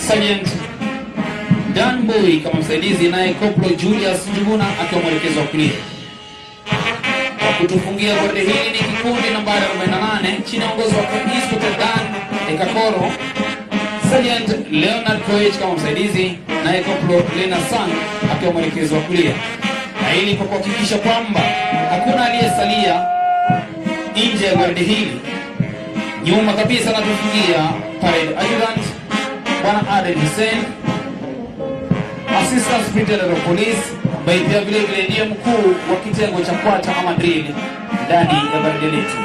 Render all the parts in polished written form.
Sergeant Dan Boy kama msaidizi, naye Koplo Julius Njuguna akiwa mwelekezo wa kulia. Kutufungia gwaride hili ni kikundi nambari 48 chini ya uongozi wa Inspector Dan Ekakoro, Sergeant Leonard Koech kama msaidizi, naye Koplo Lena Sang akiwa mwelekezo wa kulia. Na ili kwa kuhakikisha kwamba hakuna aliyesalia nje ya gwaride hili, nyuma kabisa natufungia Parade Adjutant Bwana Adel Hussein, Assistant Superintendent of Police, ambaye pia vile vile ndiye mkuu wa kitengo cha kwata ama drill ndani ya gwaride letu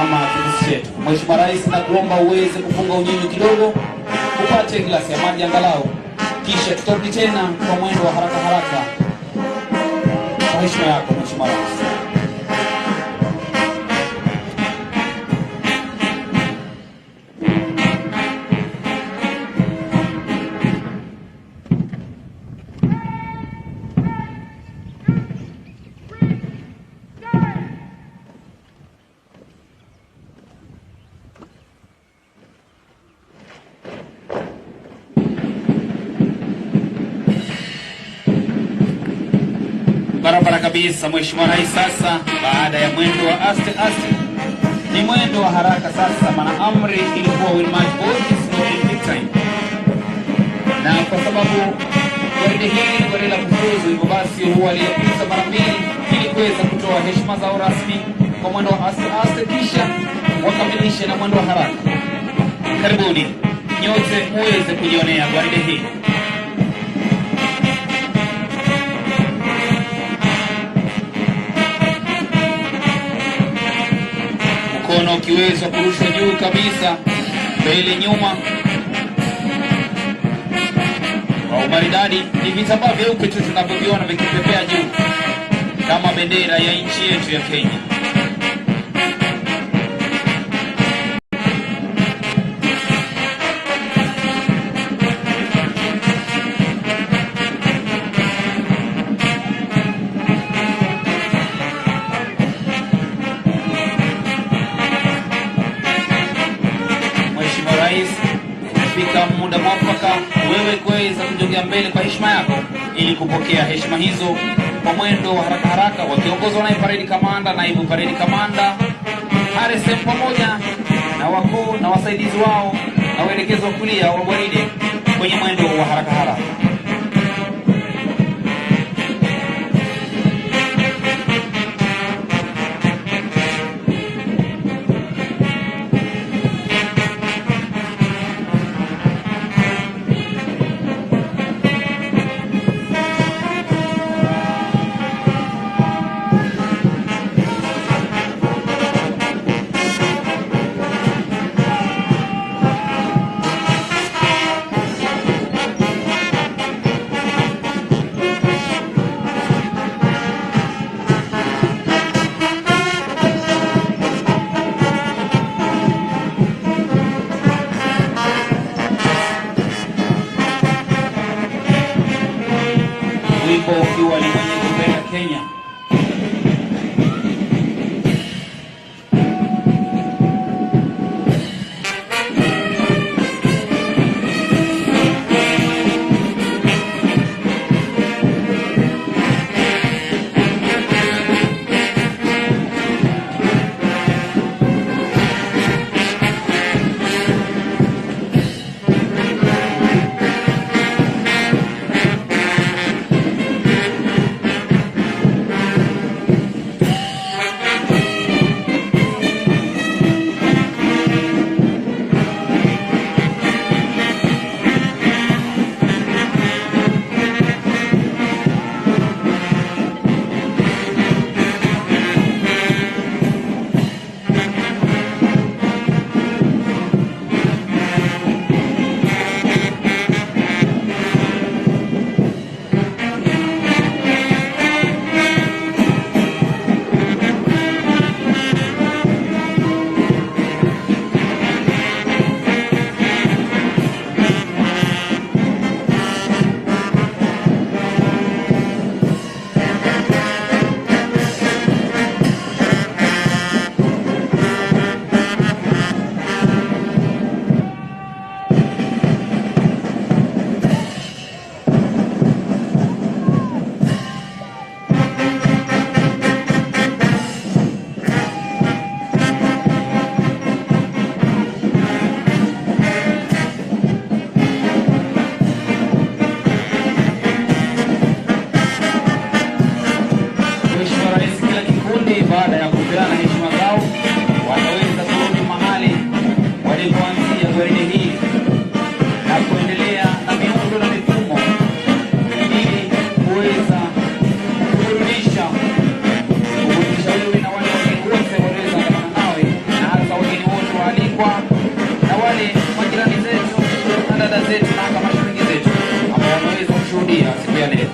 ama kikosi chetu. Mheshimiwa Rais, na kuomba uweze kufunga unyunyu kidogo, upate glasi ya maji angalau, kisha tutarudi tena kwa mwendo wa haraka haraka. Kwa heshima yako Mheshimiwa Rais. Barabara kabisa Mheshimiwa Rais. Sasa baada ya mwendo wa aste ni mwendo wa haraka sasa, maana amri ilikuwa will march both is no in time. Na kwa sababu gwaride hili ni gwaride la kufuzu, hivyo basi huwa liyapita mara mbili ili kuweza kutoa heshima zao rasmi kwa mwendo wa aste kisha wakamilishe na mwendo wa haraka. Karibuni nyote muweze kujionea gwaride hili. Mkono ukiweza kurusha juu kabisa, mbele nyuma, kwa umaridadi. Ni vitambaa vyeupe tu tunavyoviona vikipepea juu kama bendera ya nchi yetu ya Kenya. Fika muda mwafaka wewe kuweza kujongea mbele kwa heshima yako ili kupokea heshima hizo kwa mwendo wa haraka haraka, wakiongozwa na parade commander, naibu parade commander, RSM pamoja na wakuu na wasaidizi wao na waelekezo wa kulia wa gwaride kwenye mwendo wa haraka haraka. Ukiwa ni mwenye kupenda Kenya. dada zetu na hata mashabiki zetu ambao wameweza kushuhudia siku ya leo.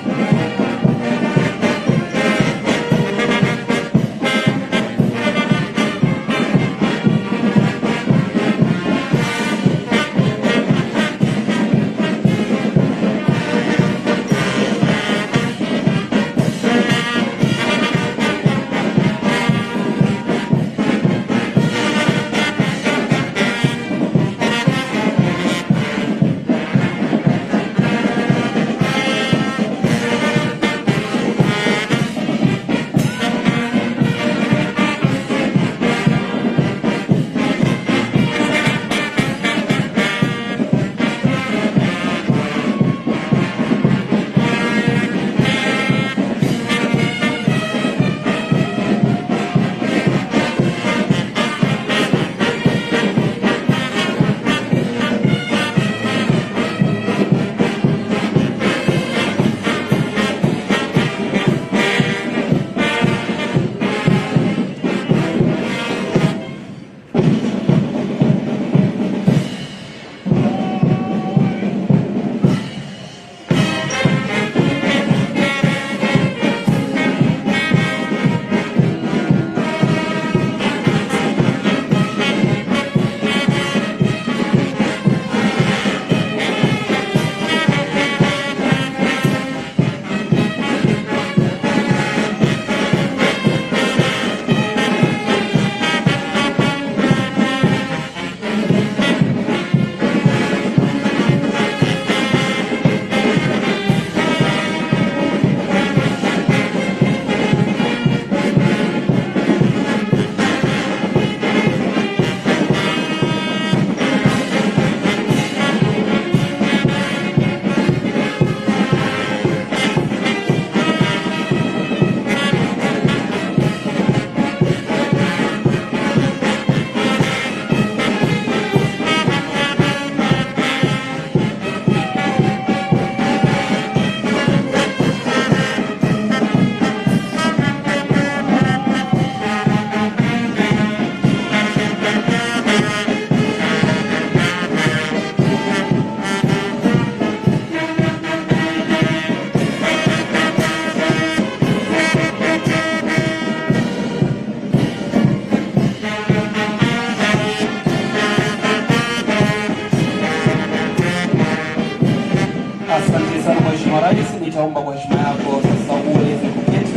Asante sana Mheshimiwa Rais, nitaomba kwa heshima yako sasa uweze kuketi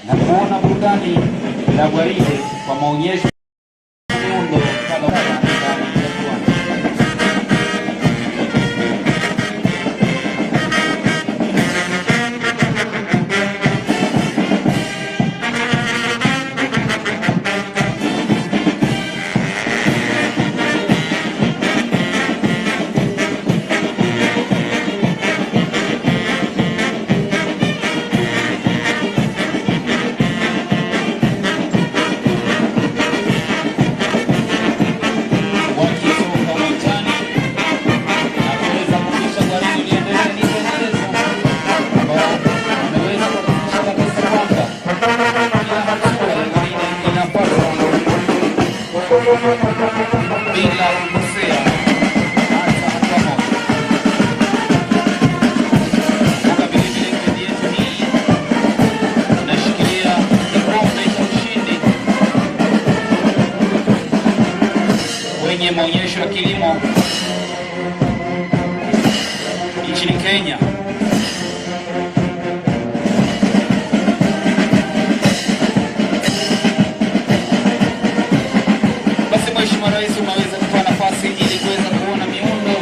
na kuona burudani la gwaride kwa maonyesho miundo kadha bila kukosea hata hatua moja. Kumbuka vilevile kadi yetu hii inashikilia kikombe cha ushindi kwenye maonyesho ya kilimo nchini Kenya. Mheshimiwa Rais, unaweza kutoa nafasi ili kuweza kuona miundo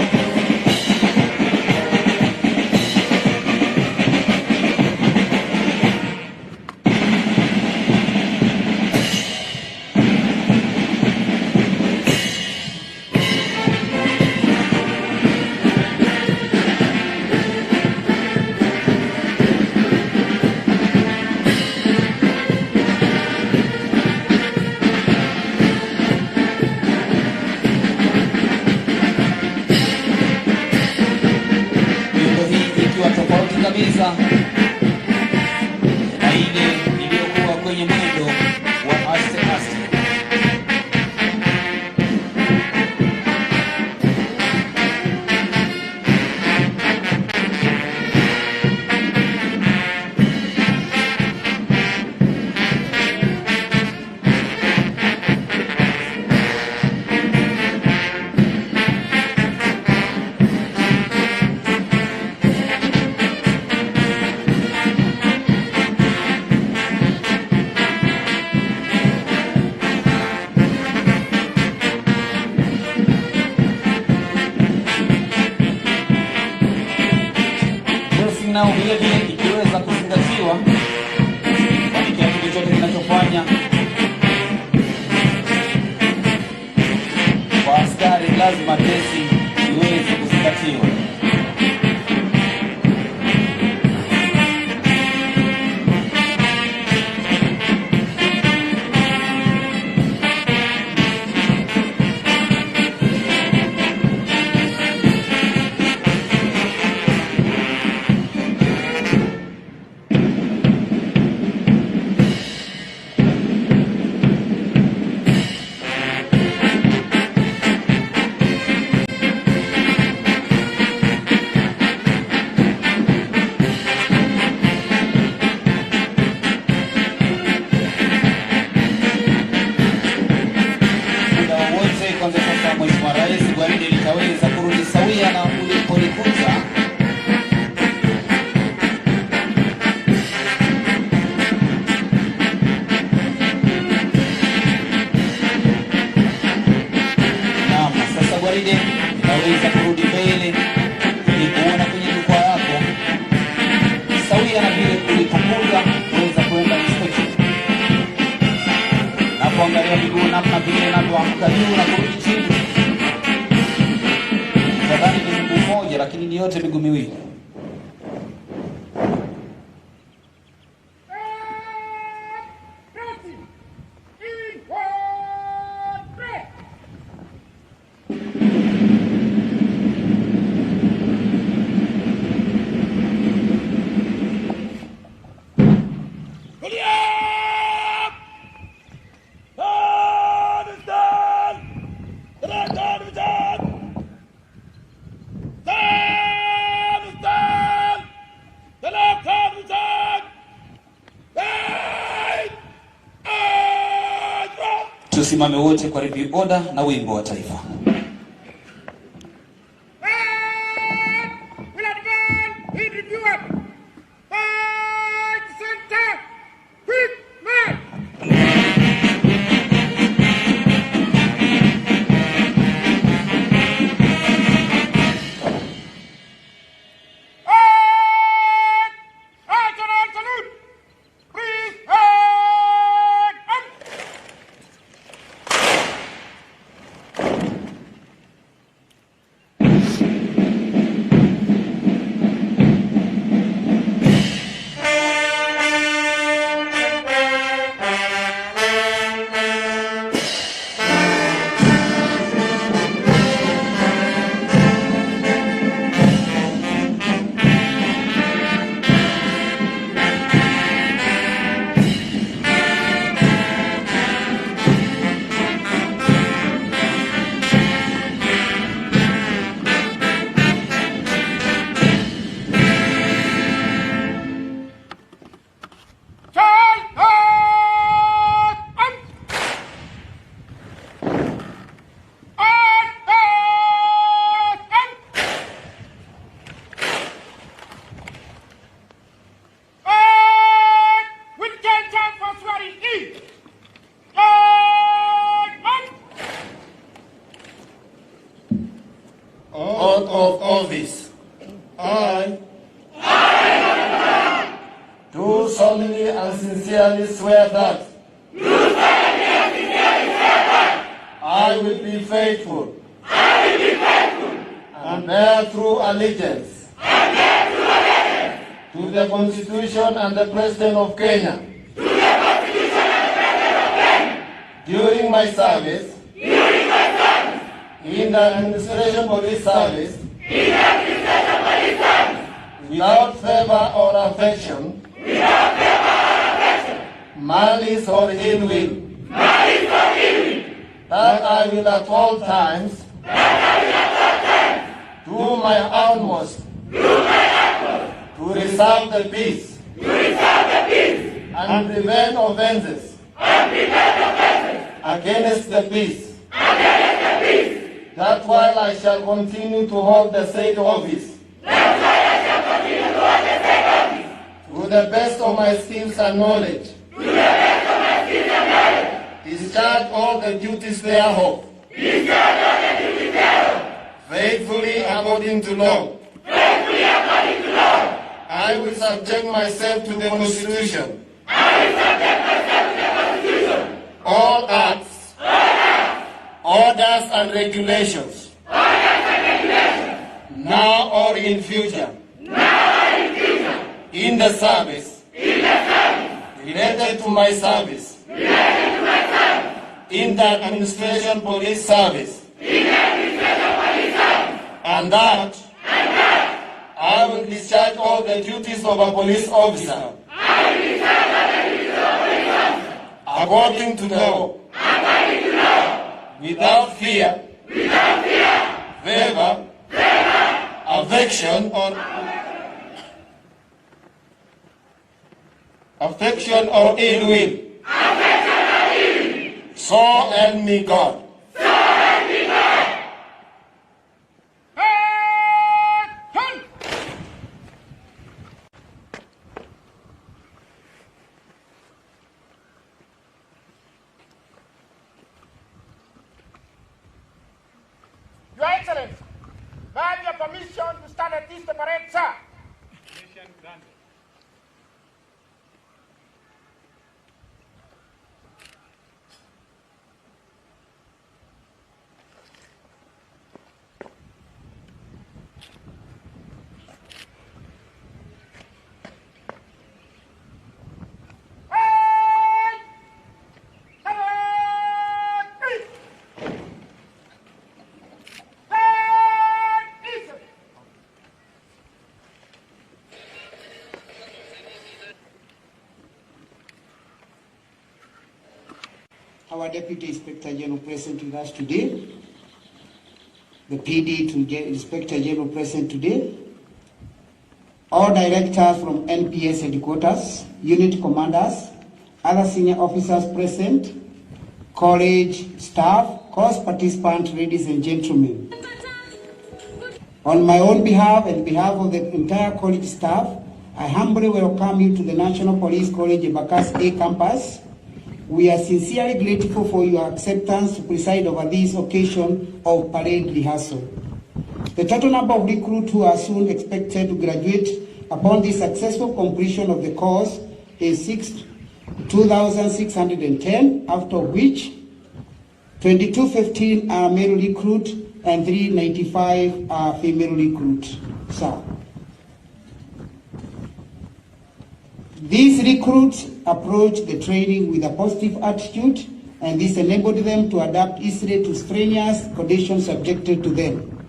nao vile vile ikiweza kuzingatiwa, kwani kila kitu chote kinachofanya kwa askari lazima kesi iweze kuzingatiwa. Kwanza sasa, Mheshimiwa Rais, gwaride litaweza kurudi sawia na ulipolikuta. Naam, sasa gwaride litaweza kurudi mbele ili kuona kwenye jukwaa yako sawia na vile ulipokuja, kuweza kwenda inspection na kuangalia miguu namna vile inavyoamka juu na kurudi chini. Nadhani ni mguu mmoja lakini ni yote miguu miwili. Tusimame wote kwa review order na wimbo wa taifa. Oath of office. I do solemnly and sincerely swear that I will be faithful and bear true allegiance to the Constitution and the President of Kenya during my service in the administration police service, without favor or affection, malice or ill will, that I will at all times do my utmost to reserve the peace and prevent offenses against the peace, that while I shall continue to hold the said office, to the best of my skills and knowledge, discharge all the duties thereof, faithfully according to law, I will subject myself to the Constitution. All acts, orders and regulations, now or in future, in the service, related to my service, in the administration police service, and that I will discharge all the duties of a police officer according to law, without fear, favor, affection or ill will. So help me God. Your Excellency, may I have your permission to stand at this parade, sir? Permission granted. Our Deputy Inspector General present with us today, the PD to Inspector General present today, all directors from NPS headquarters, unit commanders, other senior officers present, college staff, course participants, ladies and gentlemen. On my own behalf and behalf of the entire college staff, I humbly welcome you to the National Police College Embakasi A campus. We are sincerely grateful for your acceptance to preside over this occasion of parade rehearsal. The total number of recruits who are soon expected to graduate upon the successful completion of the course is 2,610, after which 2,215 are male recruits and 395 are female recruits. Sir. These recruits approached the training with a positive attitude, and this enabled them to adapt easily to strenuous conditions subjected to them.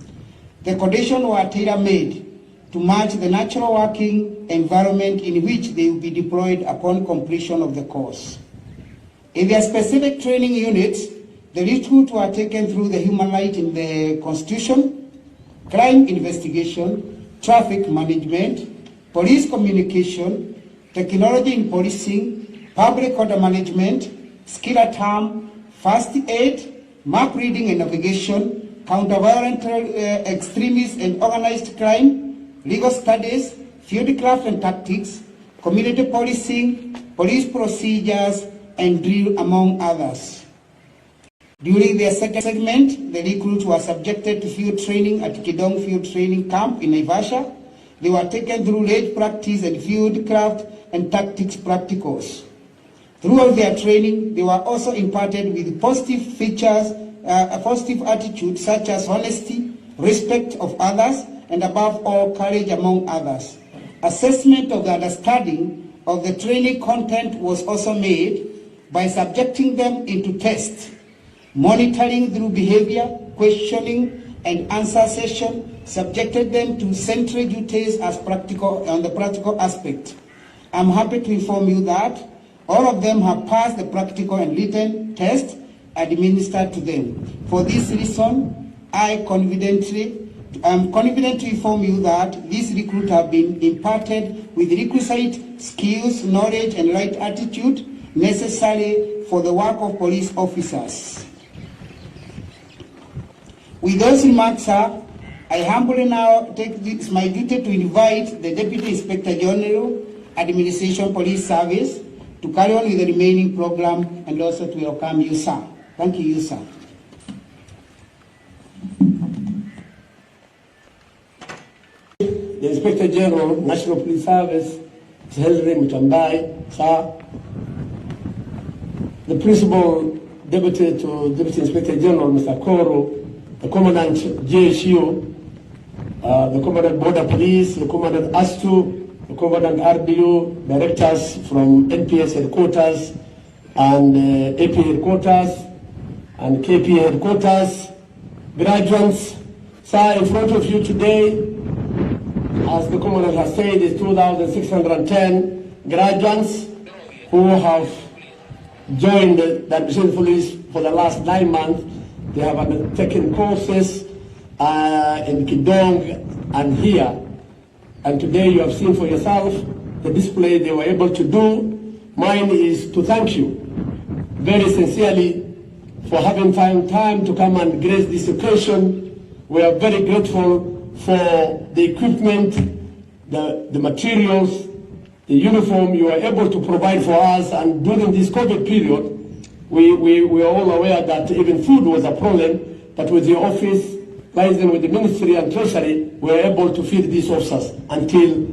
The conditions were tailor-made to match the natural working environment in which they will be deployed upon completion of the course. In their specific training units, the recruits were taken through the human right in the Constitution, crime investigation, traffic management, police communication, technology in policing, public order management, skill at harm, first aid, map reading and navigation, counter-violent extremists and organized crime, legal studies, fieldcraft and tactics, community policing, police procedures, and drill, among others. During their second segment, the recruits were subjected to field training at Kidong Field Training Camp in Naivasha. They were taken through raid practice and fieldcraft and tactics practicals. Throughout their training, they were also imparted with positive features, a positive attitude such as honesty, respect of others, and above all, courage, among others. Assessment of the understanding of the training content was also made by subjecting them into tests, monitoring through behavior, questioning, and answer session, subjected them to central duties as practical on the practical aspect. I'm happy to inform you that all of them have passed the practical and written test administered to them. For this reason, I'm confident to inform you that these recruits have been imparted with requisite skills, knowledge, and right attitude necessary for the work of police officers. With those remarks, sir, I humbly now take this my duty to invite the Deputy Inspector General, Administration Police Service, to carry on with the remaining program and also to welcome you, sir. Thank you, sir. The Inspector General, National Police Service, Hilary Mutambai, sir. The Principal Deputy to Deputy Inspector General, Mr. Koro, the Commandant JSU, the Commandant Border Police, the Commandant ASTU, the Commandant RBU, directors from NPS headquarters and AP headquarters and KP headquarters, graduates. Sir, in front of you today, as the Commandant has said, is 2,610 graduates who have joined the Admission Police for the last 9 months. They have undertaken courses in Kidong and here. And today you have seen for yourself the display they were able to do. Mine is to thank you very sincerely for having found time to come and grace this occasion. We are very grateful for the equipment, the materials, the uniform you are able to provide for us. And during this COVID period, we are all aware that even food was a problem, but with the office, liaison with the Ministry and Treasury, we were able to feed these officers until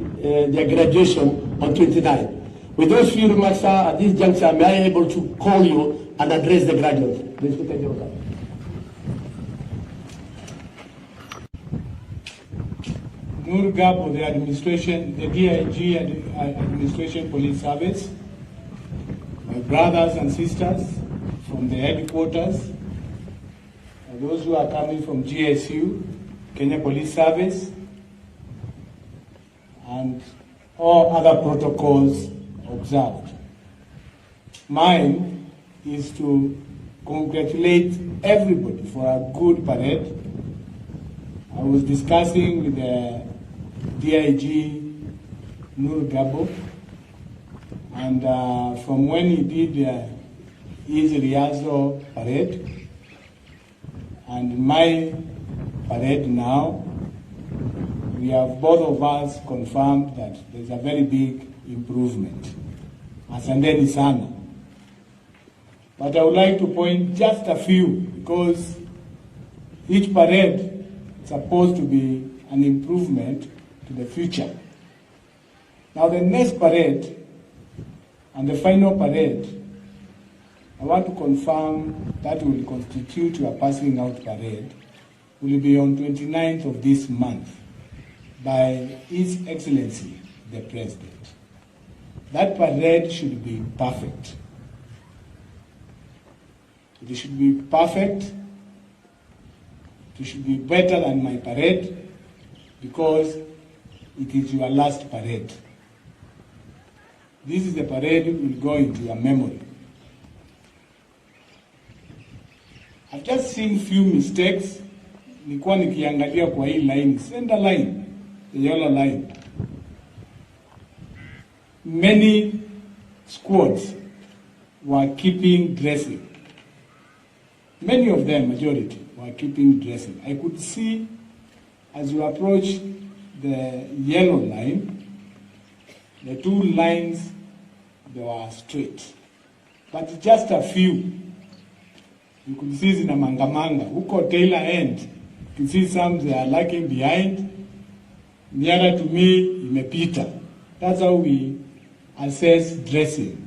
their graduation on 29. With those few remarks, sir, at this juncture, may I able to call you and address the graduates? Please take your time. Gabo, the administration, the DIG Administration Police Service, my brothers and sisters from the headquarters, and those who are coming from GSU, Kenya Police Service, and all other protocols observed. Mine is to congratulate everybody for a good parade. I was discussing with the DIG Gabo, and from when he did his Riazo parade and my parade now, we have both of us confirmed that there's a very big improvement. Asanteni sana. But I would like to point just a few, because each parade is supposed to be an improvement to the future. Now the next parade and the final parade, I want to confirm that will constitute your passing out parade, will be on 29th of this month by His Excellency the President. That parade should be perfect. It should be perfect. It should be better than my parade, because it is your last parade. This is the parade that will go into your memory. I've just seen few mistakes. Nilikuwa nikiangalia kwa hii line, center line, the yellow line. Many squads were keeping dressing. Many of them, majority, were keeping dressing. I could see as you approach the yellow line, the two lines, they were straight. But just a few, you could see zina mangamanga. Huko tailor end, you can see some they are lagging behind. Nearer to me, imepita. That's how we assess dressing.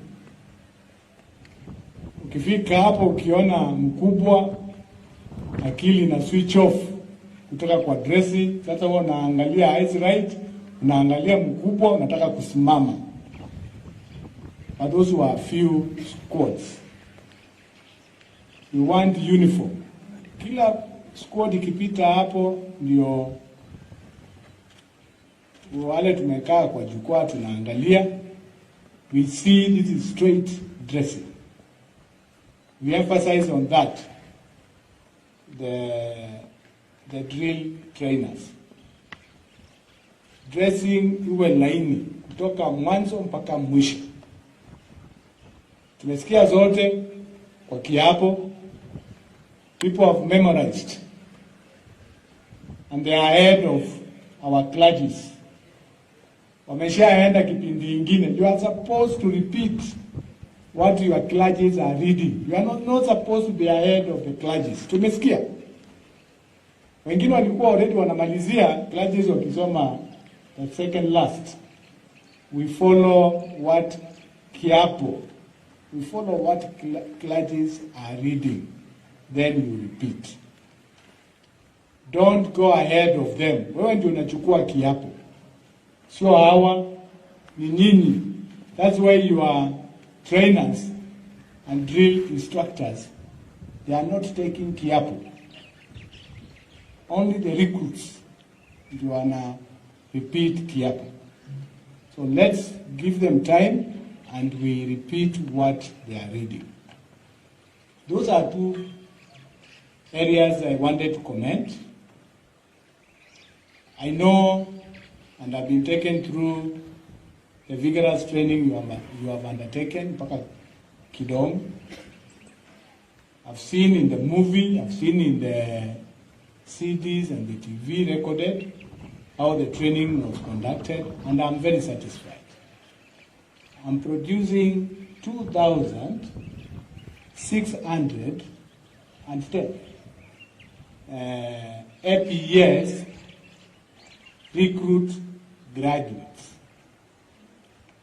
Ukifika hapo ukiona mkubwa, akili na switch off kutoka kwa dressing. Sasa wewe unaangalia eyes right, unaangalia mkubwa, unataka kusimama. But those were a few squads. We want uniform. Kila squad ikipita hapo ndio wale tumekaa kwa jukwaa tunaangalia. We see this is straight dressing. We emphasize on that, the drill trainers. Dressing iwe laini kutoka mwanzo mpaka mwisho. Tumesikia zote kwa kiapo. People have memorized, and they are ahead of our clergies. Wameshaenda kipindi ingine. You are supposed to repeat what your clergies are reading. You are not supposed to be ahead of the clergies. Tumesikia wengine walikuwa already wanamalizia clergies wakisoma the second last, we follow what kiapo, we follow what clergies are reading, then you repeat. Don't go ahead of them. Wewe ndio unachukua kiapo, sio hawa, ni nyinyi. That's why you are trainers and drill instructors. They are not taking kiapo. Only the recruits ndio wana repeat kiapo. So let's give them time and we repeat what they are reading. Those are two areas I wanted to comment. I know and have been taken through the vigorous training you have undertaken, mpaka Kidong. I've seen in the movie, I've seen in the CDs and the TV recorded how the training was conducted, and I'm very satisfied. I'm producing 2,610 APS recruit graduates.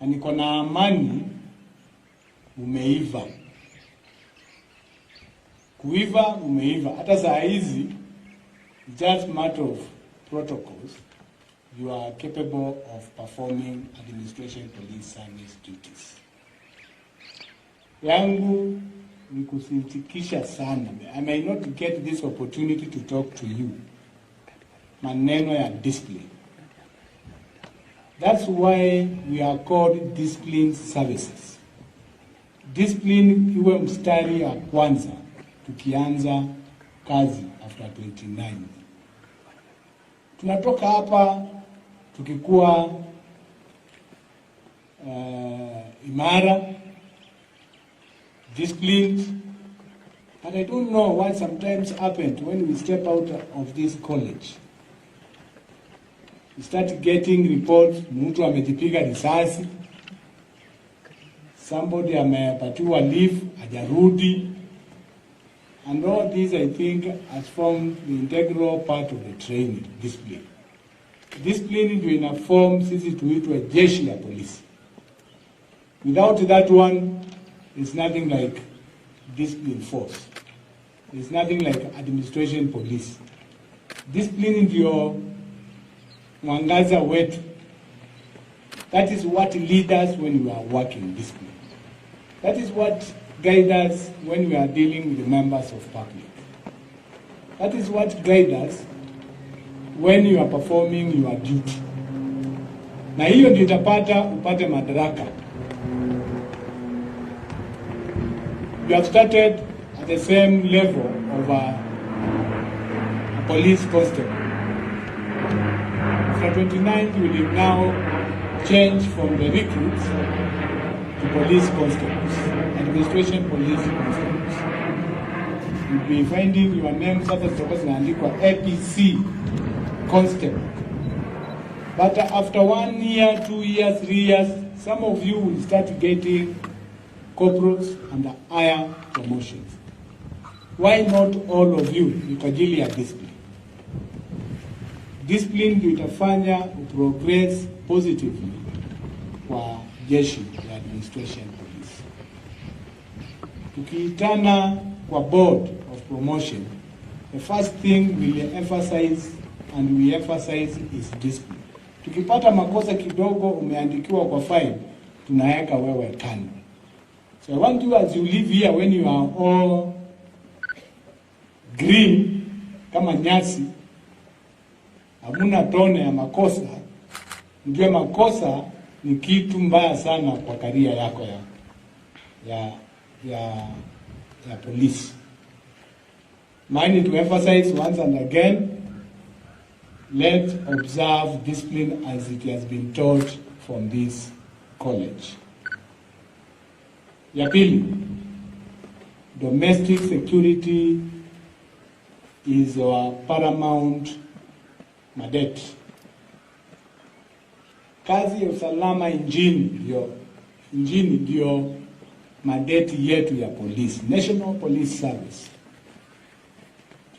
Na niko na amani umeiva. Kuiva umeiva. Hata saa hizi, just matter of protocols, you are capable of performing administration police service duties. Yangu ni kusitikisha sana. I may not get this opportunity to talk to you. Maneno ya discipline. That's why we are called discipline services. Discipline iwe mstari ya kwanza tukianza kazi after 29. Tunatoka hapa tukikuwa imara, disciplined, and I don't know what sometimes happened when we step out of this college. We start getting reports, mtu amejipiga risasi, somebody amepatiwa leave, hajarudi, and all these I think has formed the integral part of the training, discipline. Discipline ndio ina form sisi tuitwe jeshi la polisi. Without that one, it's nothing like discipline force. It's nothing like administration police. Discipline ndio mwangaza wetu. That is what leads us when we are working discipline. That is what guides us when we are dealing with the members of public. That is what guides us when you are performing your duty. Na hiyo ndio itapata upate madaraka. You have started at the same level of a police constable. After 29, you will now change from the recruits to police constables, administration police constables. You'll be finding your names sasa zitakuwa zinaandikwa Aptc constable. But after 1 year, 2 years, 3 years, some of you will start getting corporals and higher promotions. Why not all of you? Ni kwa ajili ya discipline. Discipline ndio itafanya progress positively kwa jeshi la administration police. Tukiitana kwa board of promotion, the first thing we emphasize is discipline. Tukipata makosa kidogo umeandikiwa kwa file, tunaweka wewe kando. So I want you, as you live here, when you are all green kama nyasi, hamuna tone ya makosa, ndio makosa ni kitu mbaya sana kwa career yako ya police. Mind to emphasize once and again, let's observe discipline as it has been taught from this college. Ya pili, domestic security is our paramount mandate. Kazi ya usalama injini ndio mandate yetu ya police, National Police Service.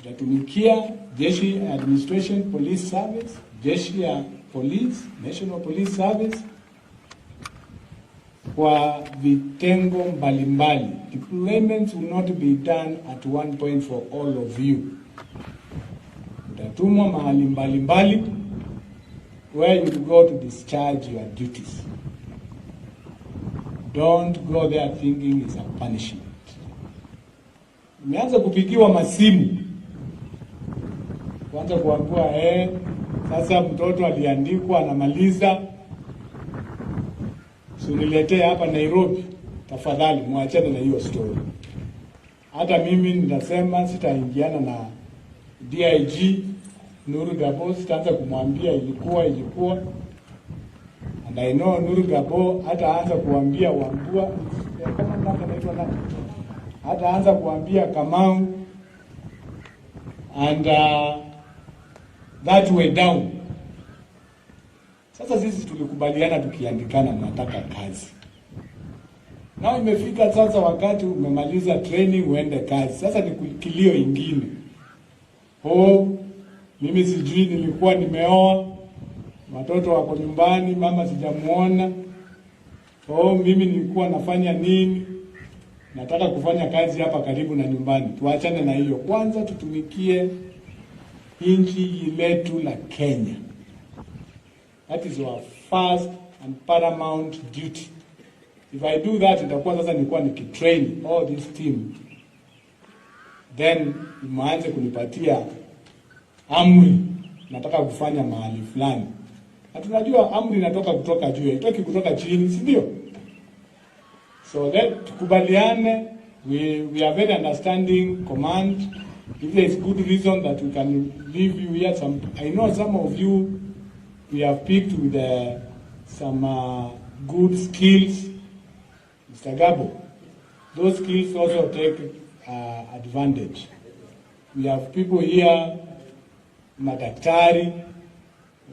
tutatumikia jeshi ya administration police service, jeshi ya police, national police service kwa vitengo mbalimbali. Deployments will not be done at one point for all of you. Utatumwa mahali mbalimbali where you go to discharge your duties. Don't go there thinking it's a punishment. Umeanza kupigiwa masimu, kwanza kuambiwa sasa mtoto aliandikwa anamaliza, suniletee hapa Nairobi, tafadhali muachane na hiyo story. Hata mimi nitasema sitaingiana na DIG Nuru Gabo, sitaanza kumwambia ilikuwa. And I know Nuru Gabo hata anza kuambia Wambua, kama mnaka naitwa nani, hata anza kuambia Kamau, and that way down. Sasa sisi tulikubaliana tukiandikana mnataka kazi. Nao imefika sasa wakati umemaliza training uende kazi. Sasa ni kilio ingine. Mimi sijui nilikuwa nimeoa, watoto wako nyumbani, mama sijamuona. Mimi nilikuwa nafanya nini? Nataka kufanya kazi hapa karibu na nyumbani. Tuachane na hiyo. Kwanza tutumikie nchi letu la Kenya. That is our first and paramount duty. If I do that, itakuwa sasa nilikuwa nikitrain all this team. Then imeanza kunipatia amri nataka kufanya mahali fulani. Na tunajua amri inatoka kutoka juu, haitoki kutoka chini, si ndio? So that tukubaliane, we are very understanding command. If there is good reason that we can leave you here, I know some of you we have picked with some good skills. Mr. Gabo, those skills also take advantage. We have people here, madaktari,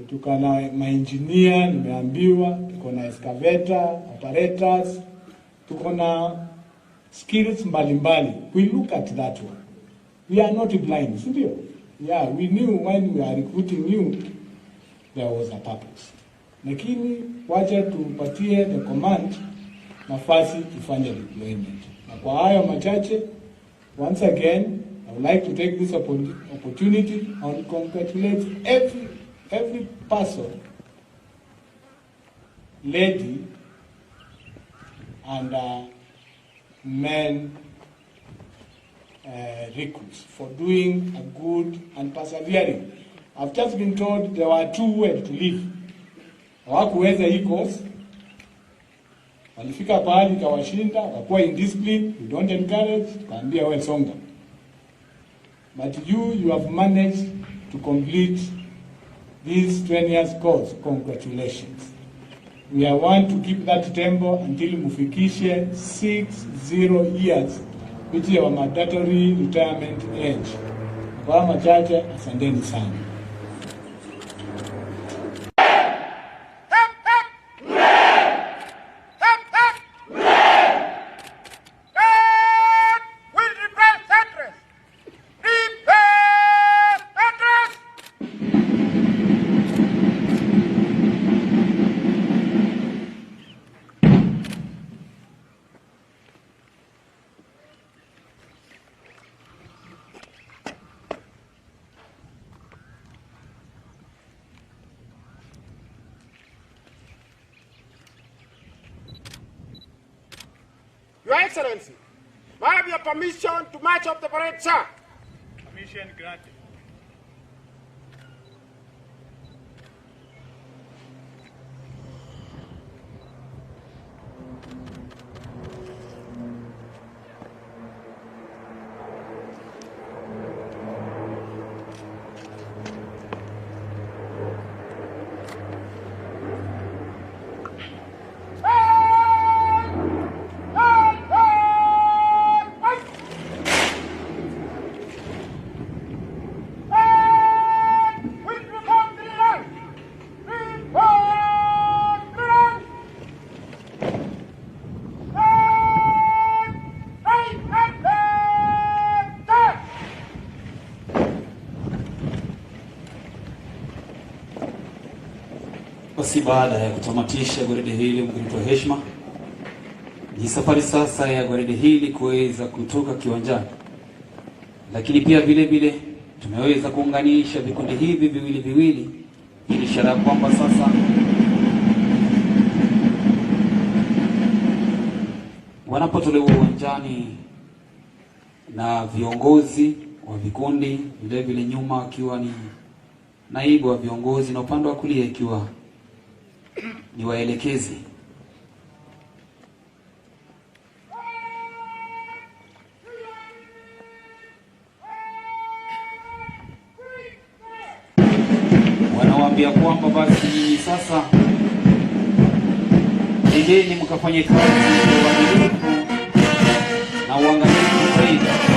tuko na maengineer, nimeambiwa, tuko na excavator, operators, tuko na skills mbalimbali. We look at that one. We are not blind, sindio? Yeah, we knew when we are recruiting you, there was a purpose. Lakini wacha tupatie the command nafasi ifanye deployment. Na kwa hayo machache, once again, I would like to take this opportunity and congratulate every person, lady and men recruits for doing a good and persevering. I've just been told there were 2 who had to leave. Hawakuweza hii course. Walifika pahali kawashinda, wakakuwa indiscipline, we don't encourage, kaambia wewe songa. But you have managed to complete this 20 years course. Congratulations. We are want to keep that tempo until mufikishe 60 years, which is our mandatory retirement age. Kwa machache, asanteni sana. Your Excellency, I have your permission to march up the parade, sir. Permission granted. Basi baada ya kutamatisha gwaride hili mgeni wa heshima, ni safari sasa ya gwaride hili kuweza kutoka kiwanjani, lakini pia vile vile tumeweza kuunganisha vikundi hivi viwili ili ishara kwamba sasa wanapotolewa uwanjani na viongozi wa vikundi, vile vile nyuma akiwa ni naibu wa viongozi na upande wa kulia ikiwa ni waelekezi. Wanawaambia kwamba basi nyinyi sasa endeni mkafanye kazi kwa uadilifu na uangalifu zaidi.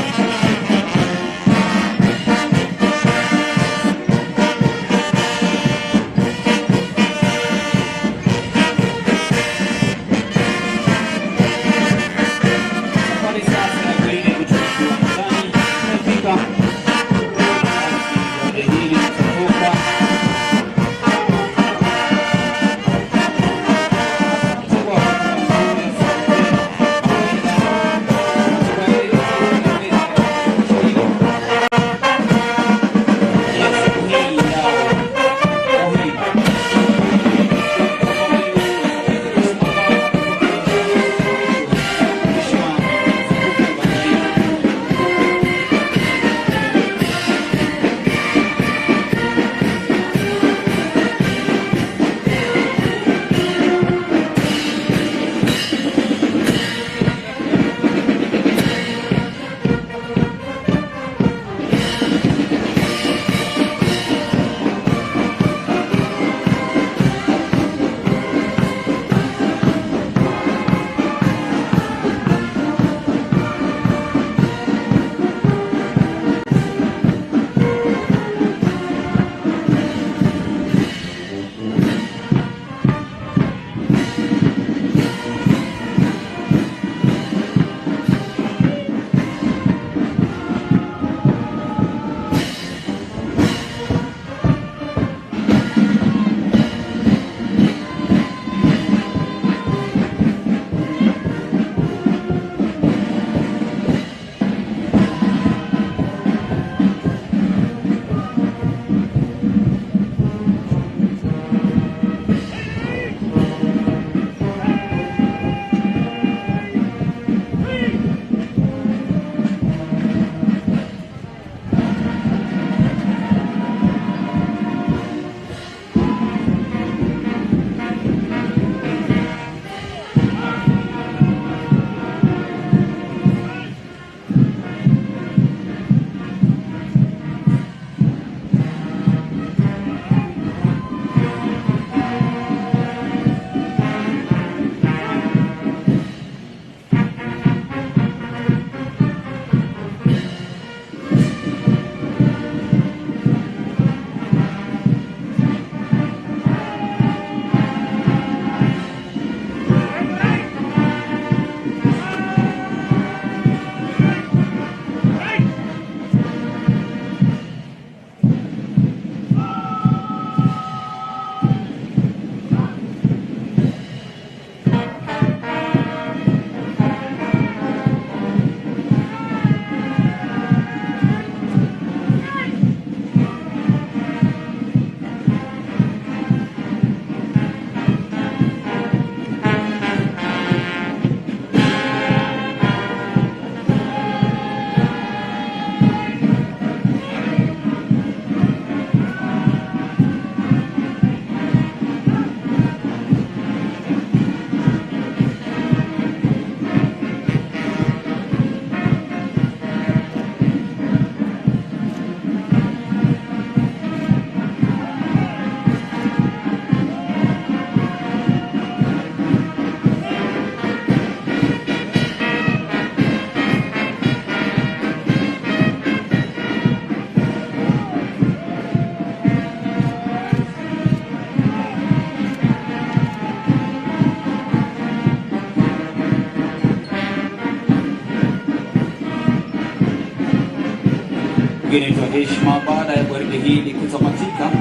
Mgeni wa heshima, baada ya gwaride hili kutamatika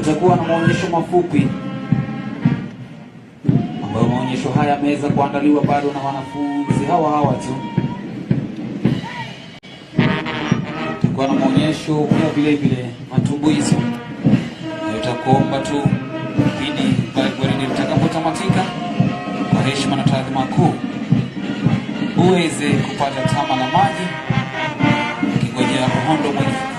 kutakuwa na maonyesho mafupi ambayo maonyesho haya yameweza kuandaliwa bado na wanafunzi hawa tu. Kutakuwa na maonyesho pia vile vile matumbuizo. Tutakuomba tu pindi gwaride litakapotamatika kwa heshima na taadhima kuu uweze kupata tama na maji ukingojea Rohondo mwenye.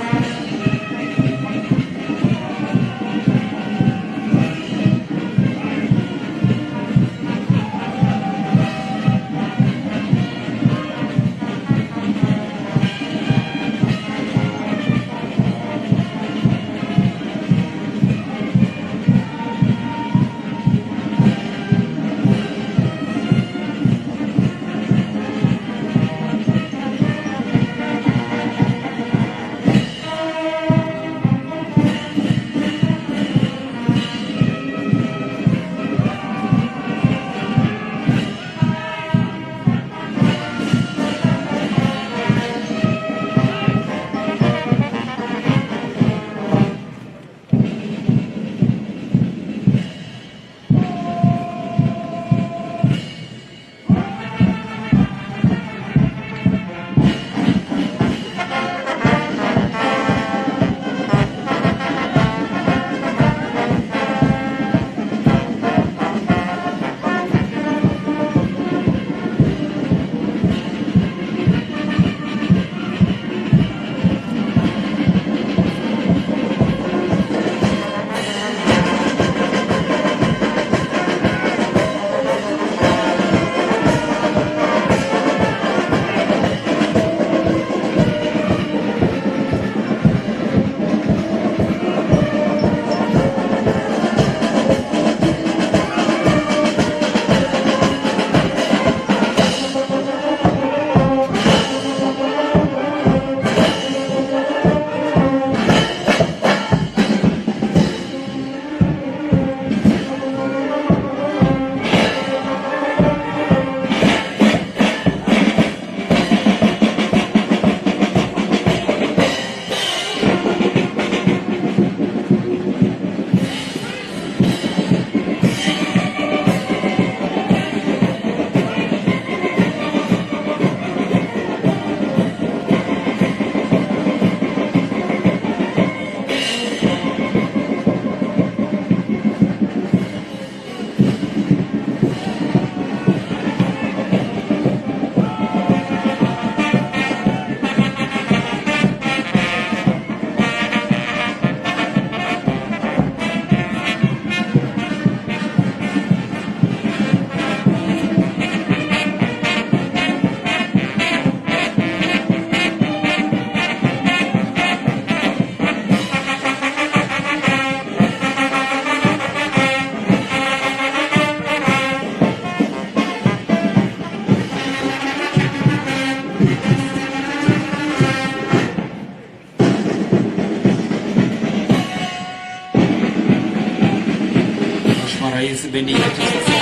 Rais bendi yetu sasa.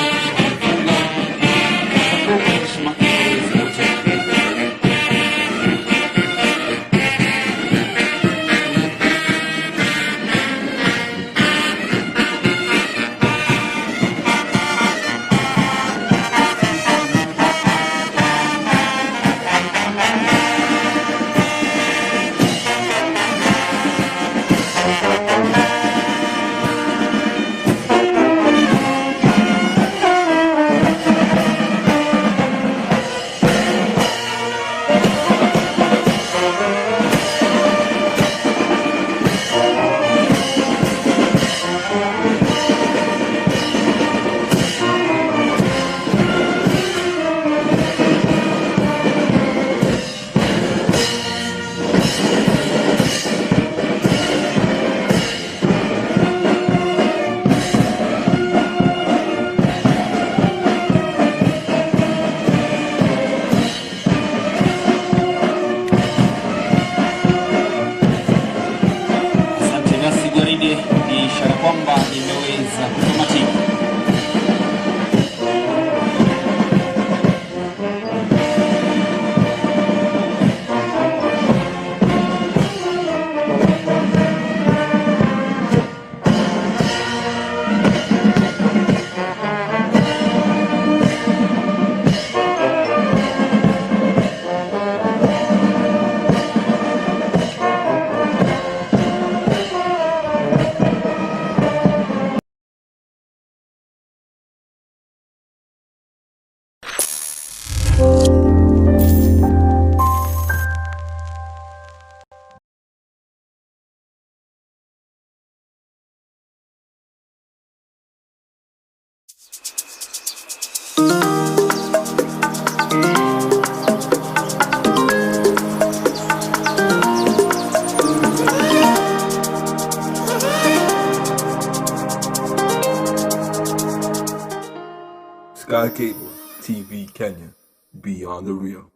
Ni ishara kwamba nimeweza kutamatika. Sky Cable TV Kenya, beyond the real.